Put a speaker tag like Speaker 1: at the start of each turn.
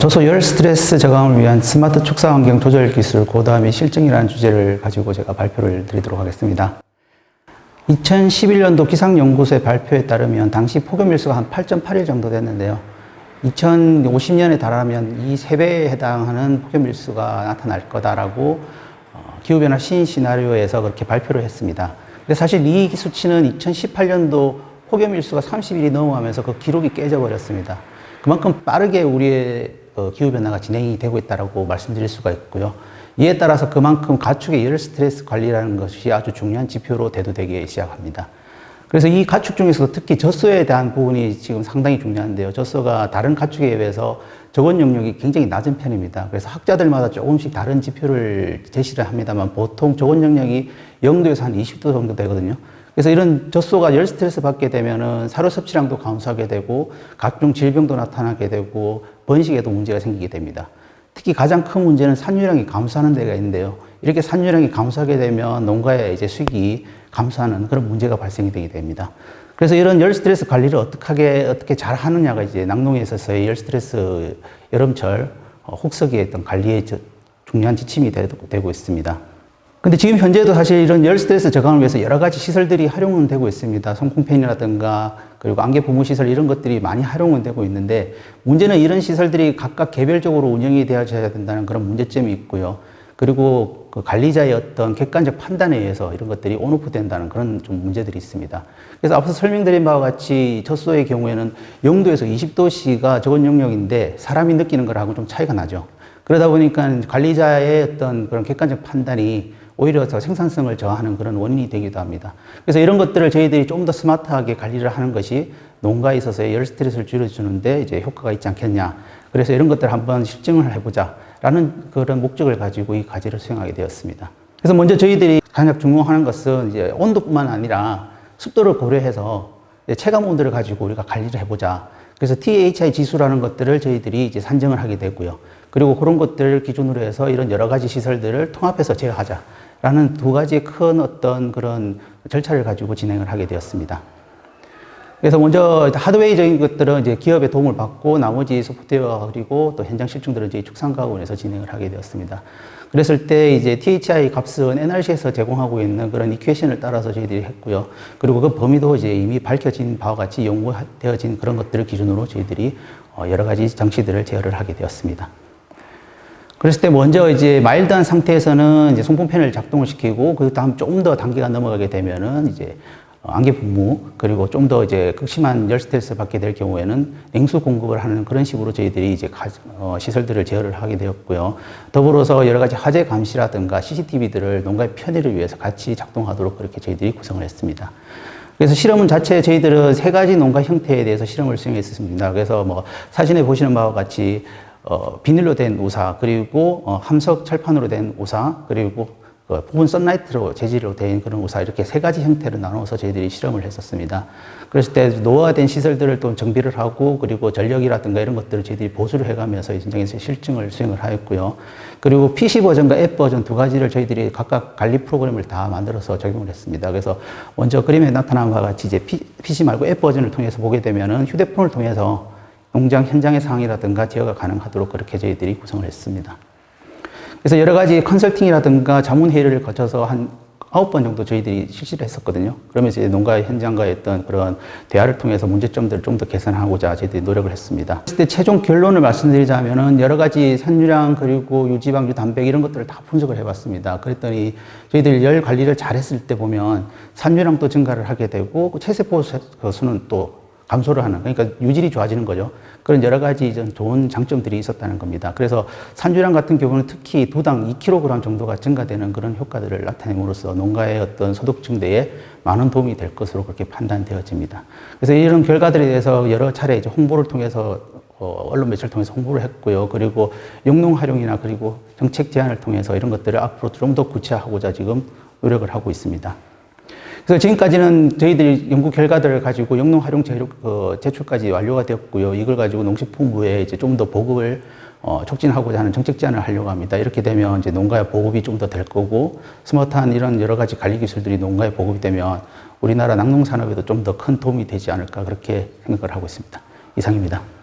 Speaker 1: 저소 열 스트레스 저감을 위한 스마트 축사 환경 조절 기술 고도화 및 실증이라는 주제를 가지고 제가 발표를 드리도록 하겠습니다. 2011년도 기상연구소의 발표에 따르면 당시 폭염일수가 한 8.8일 정도 됐는데요. 2050년에 달하면 이 3배에 해당하는 폭염일수가 나타날 거다라고 기후변화 시나리오에서 그렇게 발표를 했습니다. 근데 사실 이 수치는 2018년도 폭염일수가 30일이 넘어가면서 그 기록이 깨져버렸습니다. 그만큼 빠르게 우리의 기후변화가 진행이 되고 있다고 말씀드릴 수가 있고요. 이에 따라서 그만큼 가축의 열 스트레스 관리라는 것이 아주 중요한 지표로 대두되기 시작합니다. 그래서 이 가축 중에서도 특히 젖소에 대한 부분이 지금 상당히 중요한데요. 젖소가 다른 가축에 비해서 저온 영역이 굉장히 낮은 편입니다. 그래서 학자들마다 조금씩 다른 지표를 제시를 합니다만 보통 저온 영역이 0도에서 한 20도 정도 되거든요. 그래서 이런 젖소가 열 스트레스 받게 되면은 사료 섭취량도 감소하게 되고 각종 질병도 나타나게 되고 번식에도 문제가 생기게 됩니다. 특히 가장 큰 문제는 산유량이 감소하는 데가 있는데요. 이렇게 산유량이 감소하게 되면 농가의 이제 수익이 감소하는 그런 문제가 발생이 되게 됩니다. 그래서 이런 열 스트레스 관리를 어떻게 잘 하느냐가 이제 낙농에 있어서의 열 스트레스 여름철 혹서기의 어떤 관리의 중요한 지침이 되고 있습니다. 근데 지금 현재도 사실 이런 열 스트레스 저감을 위해서 여러 가지 시설들이 활용은 되고 있습니다. 송풍팬이라든가 그리고 안개 보무 시설 이런 것들이 많이 활용은 되고 있는데 문제는 이런 시설들이 각각 개별적으로 운영이 되어져야 된다는 그런 문제점이 있고요. 그리고 그 관리자의 어떤 객관적 판단에 의해서 이런 것들이 온오프 된다는 그런 좀 문제들이 있습니다. 그래서 앞서 설명드린 바와 같이 젖소의 경우에는 0도에서 20도씨가 저온 영역인데 사람이 느끼는 거하고 좀 차이가 나죠. 그러다 보니까 관리자의 어떤 그런 객관적 판단이 오히려 더 생산성을 저하하는 그런 원인이 되기도 합니다. 그래서 이런 것들을 저희들이 좀 더 스마트하게 관리를 하는 것이 농가에 있어서의 열 스트레스를 줄여주는데 이제 효과가 있지 않겠냐. 그래서 이런 것들을 한번 실증을 해보자. 라는 그런 목적을 가지고 이 과제를 수행하게 되었습니다. 그래서 먼저 저희들이 가장 중요한 것은 이제 온도뿐만 아니라 습도를 고려해서 체감 온도를 가지고 우리가 관리를 해보자. 그래서 THI 지수라는 것들을 저희들이 이제 산정을 하게 되고요. 그리고 그런 것들을 기준으로 해서 이런 여러 가지 시설들을 통합해서 제어하자. 라는 두 가지의 큰 어떤 그런 절차를 가지고 진행을 하게 되었습니다. 그래서 먼저 하드웨어적인 것들은 이제 기업의 도움을 받고 나머지 소프트웨어 그리고 또 현장 실증들은 저희 축산가공원에서 진행을 하게 되었습니다. 그랬을 때 이제 THI 값은 NRC에서 제공하고 있는 그런 이퀘이션을 따라서 저희들이 했고요. 그리고 그 범위도 이제 이미 밝혀진 바와 같이 연구되어진 그런 것들을 기준으로 저희들이 여러 가지 장치들을 제어를 하게 되었습니다. 그랬을 때 먼저 이제 마일드한 상태에서는 이제 송풍팬을 작동을 시키고 그 다음 좀 더 단계가 넘어가게 되면은 이제 안개 분무 그리고 좀 더 이제 극심한 열 스트레스 받게 될 경우에는 냉수 공급을 하는 그런 식으로 저희들이 이제 시설들을 제어를 하게 되었고요. 더불어서 여러 가지 화재 감시라든가 CCTV들을 농가의 편의를 위해서 같이 작동하도록 그렇게 저희들이 구성을 했습니다. 그래서 실험은 자체 저희들은 3가지 농가 형태에 대해서 실험을 수행했습니다. 그래서 뭐 사진에 보시는 바와 같이 비닐로 된 우사, 그리고 함석 철판으로 된 우사, 그리고 부분 썬라이트로 재질로 된 그런 우사 이렇게 3가지 형태로 나눠서 저희들이 실험을 했었습니다. 그랬을 때 노화된 시설들을 또 정비를 하고 그리고 전력이라든가 이런 것들을 저희들이 보수를 해가면서 현장에서 실증을 수행을 하였고요. 그리고 PC 버전과 앱 버전 2가지를 저희들이 각각 관리 프로그램을 다 만들어서 적용을 했습니다. 그래서 먼저 그림에 나타난 바와 같이 이제 PC 말고 앱 버전을 통해서 보게 되면은 휴대폰을 통해서 농장 현장의 상황이라든가 제어가 가능하도록 그렇게 저희들이 구성을 했습니다. 그래서 여러 가지 컨설팅이라든가 자문회의를 거쳐서 한 9번 정도 저희들이 실시를 했었거든요. 그러면서 이제 농가 현장과의 어떤 그런 대화를 통해서 문제점들을 좀 더 개선하고자 저희들이 노력을 했습니다. 그때 최종 결론을 말씀드리자면은 여러 가지 산유량 그리고 유지방, 유단백 이런 것들을 다 분석을 해봤습니다. 그랬더니 저희들이 열 관리를 잘했을 때 보면 산유량도 증가를 하게 되고 체세포 수는 또 감소를 하는, 그러니까 유질이 좋아지는 거죠. 그런 여러 가지 좋은 장점들이 있었다는 겁니다. 그래서 산유량 같은 경우는 특히 두당 2kg 정도가 증가되는 그런 효과들을 나타냄으로써 농가의 어떤 소득 증대에 많은 도움이 될 것으로 그렇게 판단되어집니다. 그래서 이런 결과들에 대해서 여러 차례 이제 홍보를 통해서 언론 매체를 통해서 홍보를 했고요. 그리고 영농 활용이나 그리고 정책 제안을 통해서 이런 것들을 앞으로 좀 더 구체화하고자 지금 노력을 하고 있습니다. 그래서 지금까지는 저희들이 연구 결과들을 가지고 영농 활용 제출까지 완료가 되었고요. 이걸 가지고 농식품부에 이제 좀 더 보급을 촉진하고자 하는 정책 제안을 하려고 합니다. 이렇게 되면 이제 농가의 보급이 좀 더 될 거고 스마트한 이런 여러 가지 관리 기술들이 농가에 보급이 되면 우리나라 낙농 산업에도 좀 더 큰 도움이 되지 않을까 그렇게 생각을 하고 있습니다. 이상입니다.